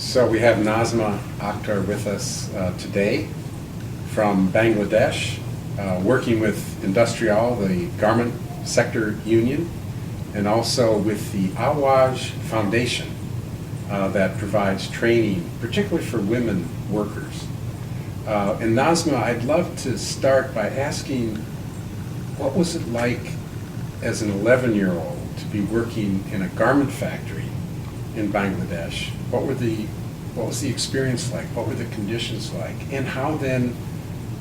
So we have Nazma Akter with us today from Bangladesh, working with Industrial, the garment sector union, and also with the Awaj Foundation that provides training, particularly for women workers. And Nazma, I'd love to start by asking, what was it like as an 11-year-old to be working in a garment factory in Bangladesh? What was the experience like? What were the conditions like? And how then,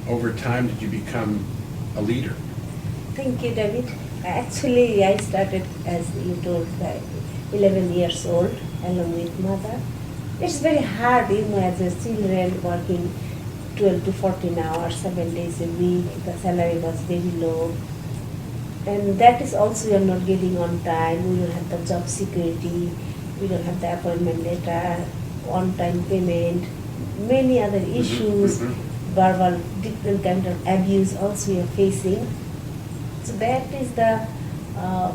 over time, did you become a leader? Thank you, David. Actually, I started, as you told, 11 years old, along with mother. It's very hard, as a children working 12 to 14 hours, 7 days a week. The salary was very low. And that is also you are not getting on time. We don't have the job security. We don't have the appointment letter, on-time payment, many other issues, verbal, different kind of abuse also we are facing. So that is the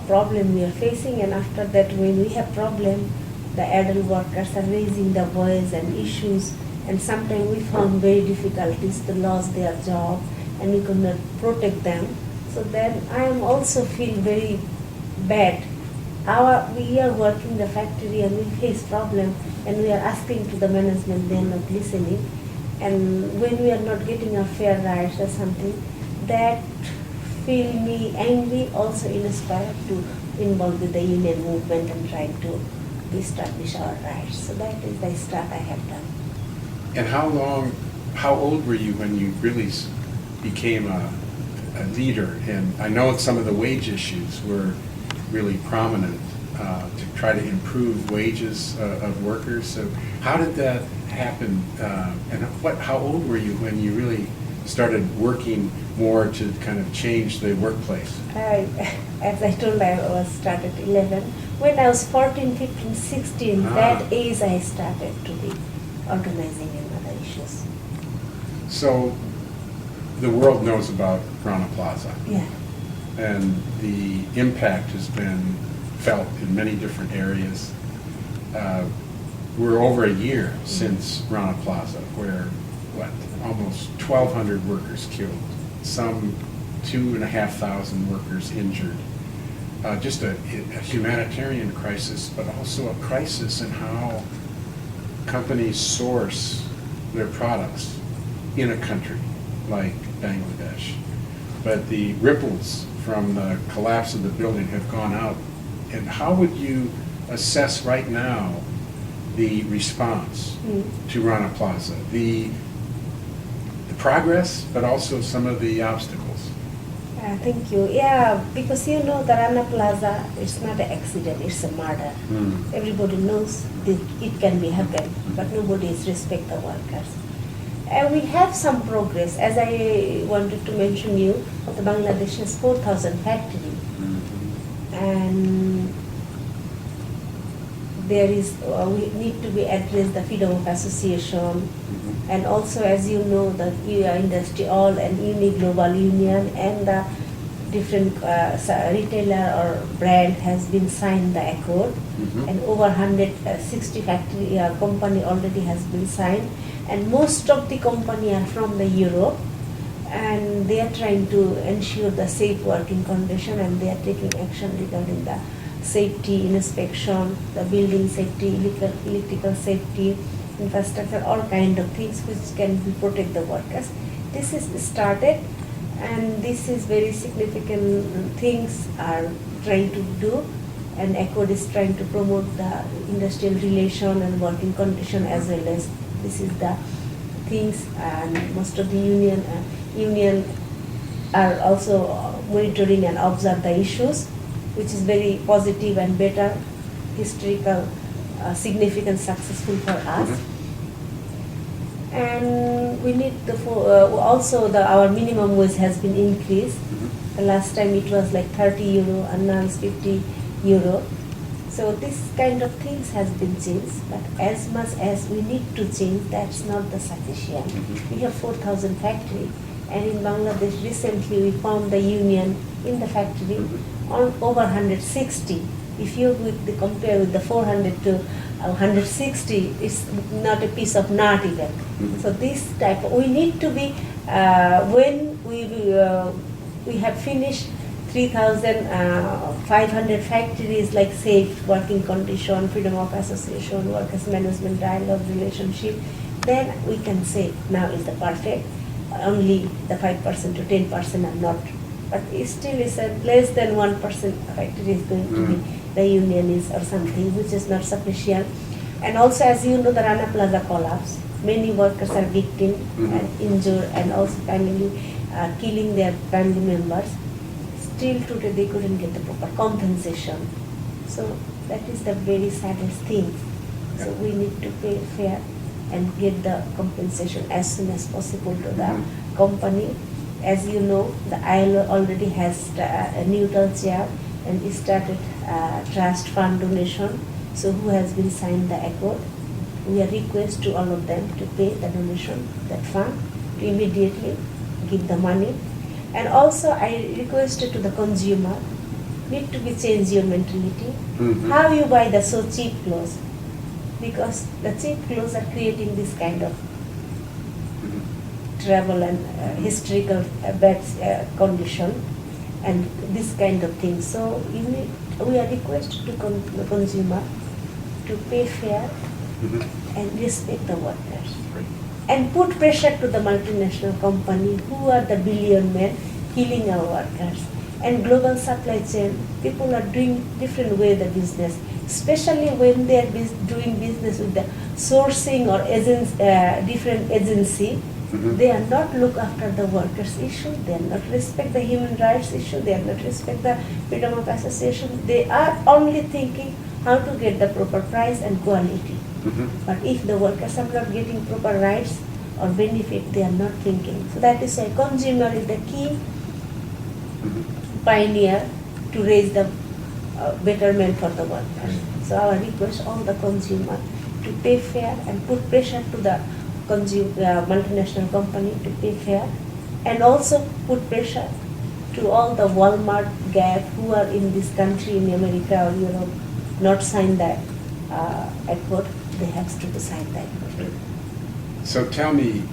problem we are facing, and after that when we have problem, the adult workers are raising the voice and issues, and sometimes we found very difficulties to lose their job and we could not protect them. So then I am also feel very bad. We are working the factory and we face problem, and we are asking to the management, they are not listening. And when we are not getting our fair rights or something, that feel me angry, also inspired to involve with the union movement and trying to establish our rights. So that is the start I have done. And how old were you when you really became a leader? And I know some of the wage issues were really prominent to try to improve wages of workers. So how did that happen? And how old were you when you really started working more to kind of change the workplace? As I told, I was started 11. When I was 14, 15, 16, that age I started to be organizing in other issues. So the world knows about Rana Plaza. Yeah. And the impact has been felt in many different areas. We're over a year since Rana Plaza, where almost 1,200 workers killed, some 2,500 workers injured. Just a humanitarian crisis, but also a crisis in how companies source their products in a country like Bangladesh. But the ripples from the collapse of the building have gone out. And how would you assess right now the response to Rana Plaza? The progress, but also some of the obstacles. Thank you. Yeah, because the Rana Plaza, it's not an accident, it's a murder. Everybody knows it can be happen, but nobody is respect the workers. We have some progress. As I wanted to mention you, the Bangladesh has 4,000 factory. And there is, we need to be addressed the freedom of association, and also, as you know, the Industrial and Uni Global Union and the different retailer or brand has been signed the accord, and over 160 factory company already has been signed, and most of the company are from the Europe, and they are trying to ensure the safe working condition, and they are taking action regarding the safety inspection, the building safety, electrical safety, infrastructure, all kind of things which can protect the workers. This is started, and this is very significant things are trying to do, and Accord is trying to promote the industrial relation and working condition as well as this is the things, and most of the union are also monitoring and observe the issues, which is very positive and better, historical, significant, successful for us. And we need also our minimum wage has been increased. The last time it was like 30 euro and now it's 50 euro. So this kind of things has been changed, but as much as we need to change, that's not the sufficient. We have 4,000 factory, and in Bangladesh recently we formed the union in the factory on over 160. If you compare with the 400 to 160, it's not a piece of nut even. So this type, we need to be, when we have finished 3,500 factories like safe working condition, freedom of association, workers management, dialogue, relationship, then we can say now is the perfect. Only the 5% to 10% are not, but it still is a less than 1% factory is going to be the union is or something, which is not sufficient. And also, as you know, the Rana Plaza collapse. Many workers are victim and injured, and also family killing their family members. Still today they couldn't get the proper compensation. So that is the very saddest thing. So we need to pay fair and get the compensation as soon as possible to the company. As you know, the ILO already has a neutral chair and started trust fund donation. So who has been signed the accord? We are request to all of them to pay the donation, that fund, to immediately give the money. And also I requested to the consumer, need to be change your mentality. How you buy the so cheap clothes? Because the cheap clothes are creating this kind of travel and historical bad condition and this kind of thing. So we are requested to the consumer to pay fair and respect the workers. And put pressure to the multinational company who are the billion men killing our workers. And global supply chain, people are doing different way the business, especially when they are doing business with the sourcing or different agency. They are not look after the workers' issue, they are not respect the human rights issue, they are not respect the freedom of association. They are only thinking how to get the proper price and quality. But if the workers are not getting proper rights or benefit, they are not thinking. So that is why consumer is the key pioneer to raise the betterment for the workers. So our request all the consumer to pay fair and put pressure to the multinational company to pay fair, and also put pressure to all the Walmart, Gap who are in this country, in America or Europe, not sign that accord. They have to sign that accord. So tell me,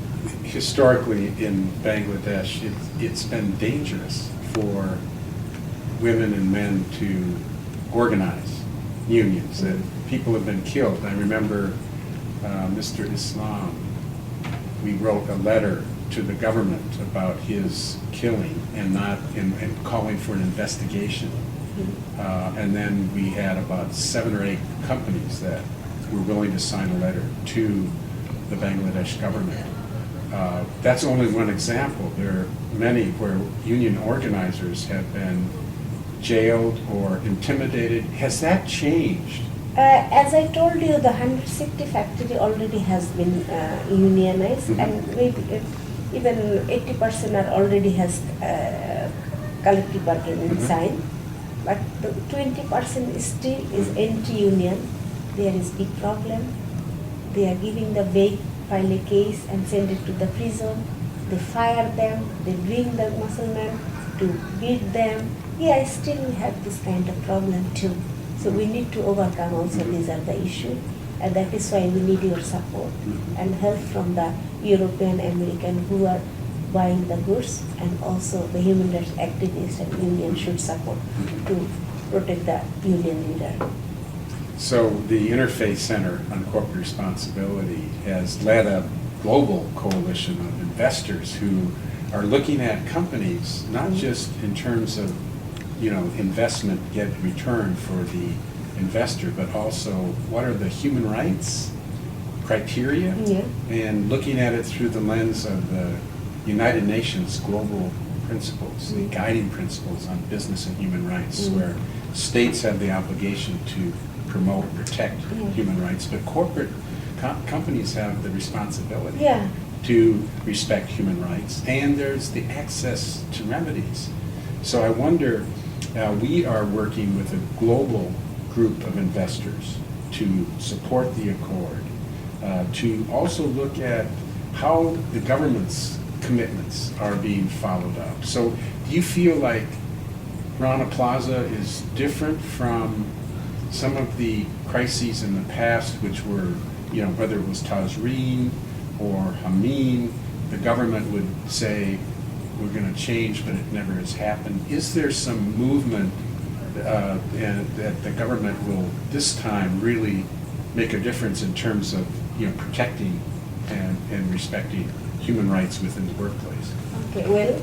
historically in Bangladesh, it's been dangerous for women and men to organize unions, that people have been killed. I remember Mr. Islam, we wrote a letter to the government about his killing and calling for an investigation. And then we had about 7 or 8 companies that were willing to sign a letter to the Bangladesh government. That's only one example. There are many where union organizers have been jailed or intimidated. Has that changed? As I told you, the 160 factory already has been unionized, and maybe even 80% are already has collective bargaining signed. But the 20% still is anti-union. There is big problem. They are giving the bail, file a case and send it to the prison. They fire them. They bring the Muslims to beat them. Yeah, still we have this kind of problem too. So we need to overcome also these are the issue, and that is why we need your support and help from the European, American who are buying the goods, and also the human rights activists and union should support to protect the union leader. So the Interfaith Center on Corporate Responsibility has led a global coalition of investors who are looking at companies, not just in terms of investment get return for the investor, but also what are the human rights criteria, and looking at it through the lens of the United Nations global principles, the guiding principles on business and human rights, where states have the obligation to promote and protect human rights, but corporate companies have the responsibility to respect human rights, and there's the access to remedies. So I wonder, we are working with a global group of investors to support the accord, to also look at how the government's commitments are being followed up. So do you feel like Rana Plaza is different from some of the crises in the past, which were, whether it was Tazreen or Hameen, the government would say, we're going to change, but it never has happened. Is there some movement and that the government will this time really make a difference in terms of protecting and respecting human rights within the workplace? Okay, well,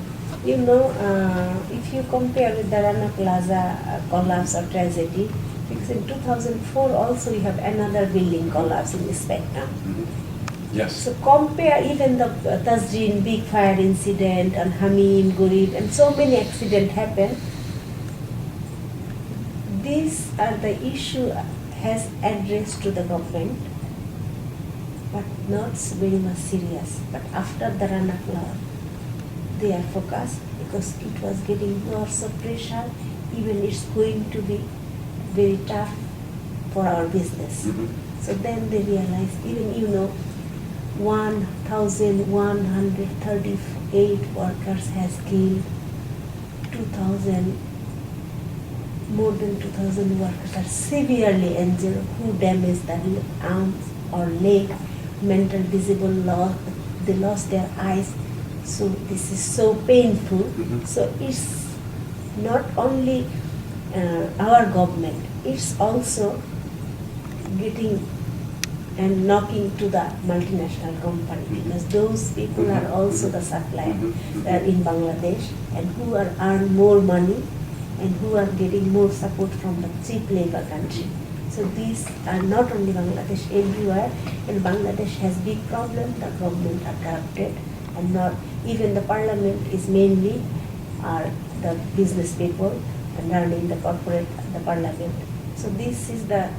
if you compare with the Rana Plaza collapse or tragedy, because in 2004 also we have another building collapse in Spectrum. Mm-hmm. Yes. So compare even the Tazreen big fire incident and Hameen, Gurib, and so many accidents happen. These are the issue has addressed to the government, but not very much serious. But after the Rana Plaza, they are focused because it was getting lots of pressure. Even it's going to be very tough for our business. Mm-hmm. So then they realize, even 1,138 workers has killed, more than 2,000 workers are severely injured, who damaged their arms or leg, mental visible loss, they lost their eyes. So this is so painful. Mm-hmm. So it's not only our government, it's also getting and knocking to the multinational company, because those people are also the supplier that are in Bangladesh and who are earn more money and who are getting more support from the cheap labor country. So these are not only Bangladesh, everywhere, and Bangladesh has big problem. The government are corrupted, and not even the parliament is mainly are the business people and running the corporate, the parliament. So this is the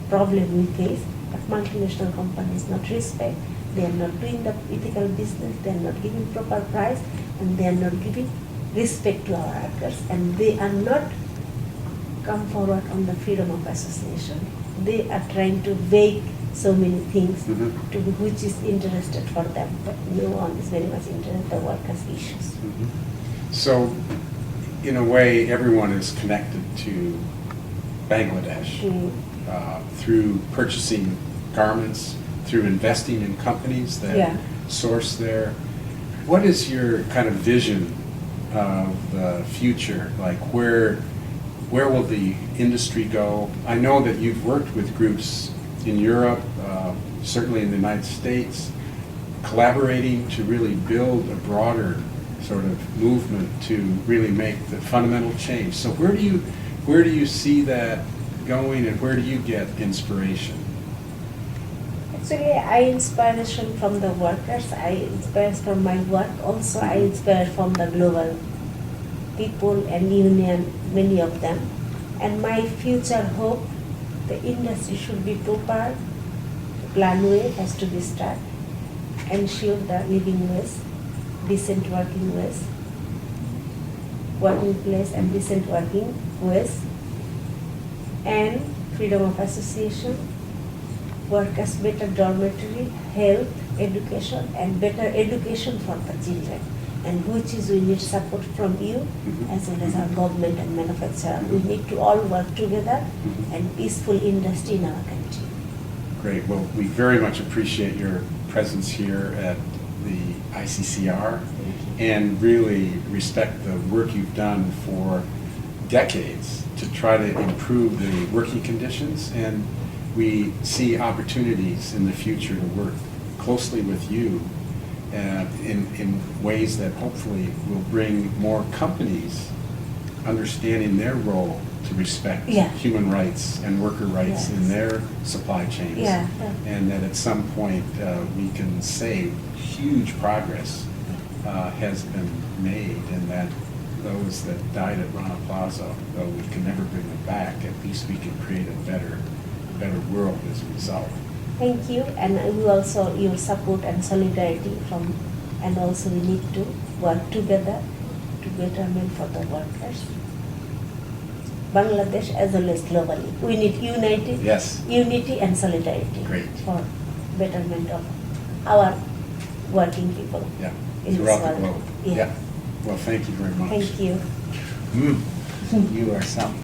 problem we face. But multinational companies not respect. They are not doing the ethical business. They are not giving proper price, and they are not giving respect to our workers, and they are not come forward on the freedom of association. They are trying to bake so many things to which is interested for them, but no one is very much interested in the workers' issues. So, in a way, everyone is connected to Bangladesh through purchasing garments, through investing in companies that source there. What is your kind of vision of the future? Like, where will the industry go? I know that you've worked with groups in Europe, certainly in the United States, collaborating to really build a broader sort of movement to really make the fundamental change. So where do you see that going, and where do you get inspiration? Actually, I inspiration from the workers. I inspire from my work. Also, I inspire from the global people and union, many of them. And my future hope, the industry should be proper. Plan way has to be started. Ensure the living ways, decent working ways, working place and decent working ways, and freedom of association, workers better dormitory, health, education, and better education for the children, and which is we need support from you as well as our government and manufacturer. We need to all work together and peaceful industry in our country. Great. Well, we very much appreciate your presence here at the ICCR and really respect the work you've done for decades to try to improve the working conditions, and we see opportunities in the future to work closely with you in ways that hopefully will bring more companies understanding their role to respect human rights and worker rights in their supply chains, and that at some point we can say huge progress has been made, and that those that died at Rana Plaza, though we can never bring them back, at least we can create a better world as a result. Thank you, and we also your support and solidarity from, and also we need to work together to betterment for the workers. Bangladesh as well as globally. We need unity and solidarity for betterment of our working people. Throughout the globe. Well, thank you very much. Thank you. You are something.